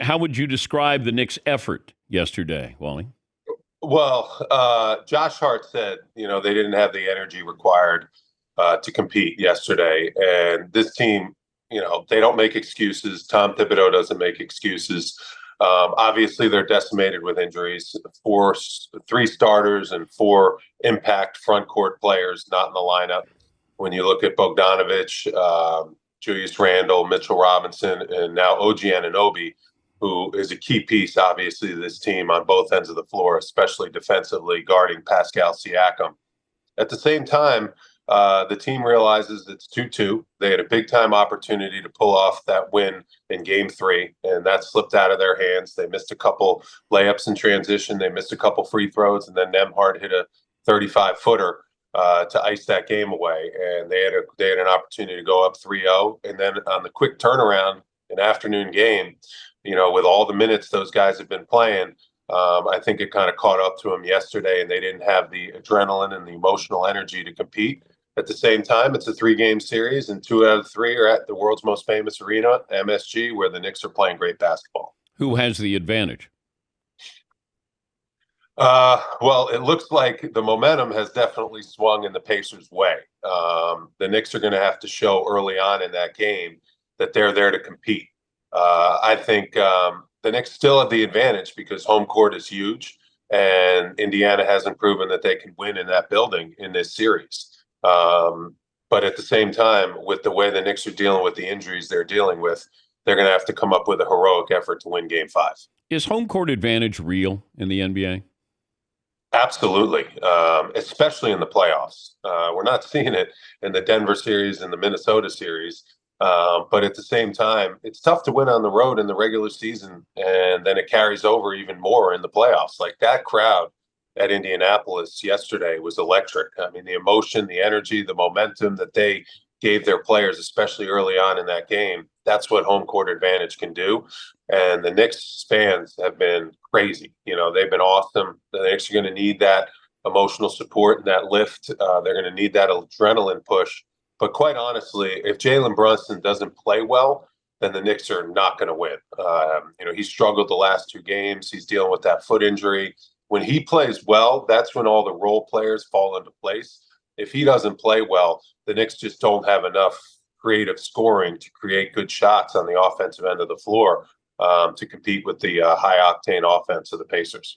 How would you describe the Knicks' effort yesterday, Wally? Well, Josh Hart said, they didn't have the energy required to compete yesterday. And this team, they don't make excuses. Tom Thibodeau doesn't make excuses. Obviously, they're decimated with injuries. Three starters and four impact front court players not in the lineup. When you look at Bogdanovich, Julius Randle, Mitchell Robinson, and now OG Anunoby, who is a key piece, obviously, to this team on both ends of the floor, especially defensively guarding Pascal Siakam. At the same time, the team realizes it's 2-2. They had a big-time opportunity to pull off that win in Game 3, and that slipped out of their hands. They missed a couple layups in transition. They missed a couple free throws, and then Nembhard hit a 35-footer to ice that game away. And they had an opportunity to go up 3-0. And then on the quick turnaround, an afternoon game, with all the minutes those guys have been playing, I think it kind of caught up to them yesterday, and they didn't have the adrenaline and the emotional energy to compete. At the same time, it's a 3-game series, and 2 out of 3 are at the world's most famous arena, MSG, where the Knicks are playing great basketball. Who has the advantage? Well, it looks like the momentum has definitely swung in the Pacers' way. The Knicks are going to have to show early on in that game that they're there to compete. I think the Knicks still have the advantage because home court is huge, and Indiana hasn't proven that they can win in that building in this series. But at the same time, with the way the Knicks are dealing with the injuries they're dealing with, they're going to have to come up with a heroic effort to win Game 5. Is home court advantage real in the NBA? Absolutely, especially in the playoffs. We're not seeing it in the Denver series and the Minnesota series. But at the same time, it's tough to win on the road in the regular season, and then it carries over even more in the playoffs. Like that crowd at Indianapolis yesterday was electric. I mean, the emotion, the energy, the momentum that they gave their players, especially early on in that game, that's what home court advantage can do. And the Knicks fans have been crazy. They've been awesome. The Knicks are going to need that emotional support and that lift. They're going to need that adrenaline push. But quite honestly, if Jalen Brunson doesn't play well, then the Knicks are not going to win. He struggled the last 2 games. He's dealing with that foot injury. When he plays well, that's when all the role players fall into place. If he doesn't play well, the Knicks just don't have enough creative scoring to create good shots on the offensive end of the floor to compete with the high-octane offense of the Pacers.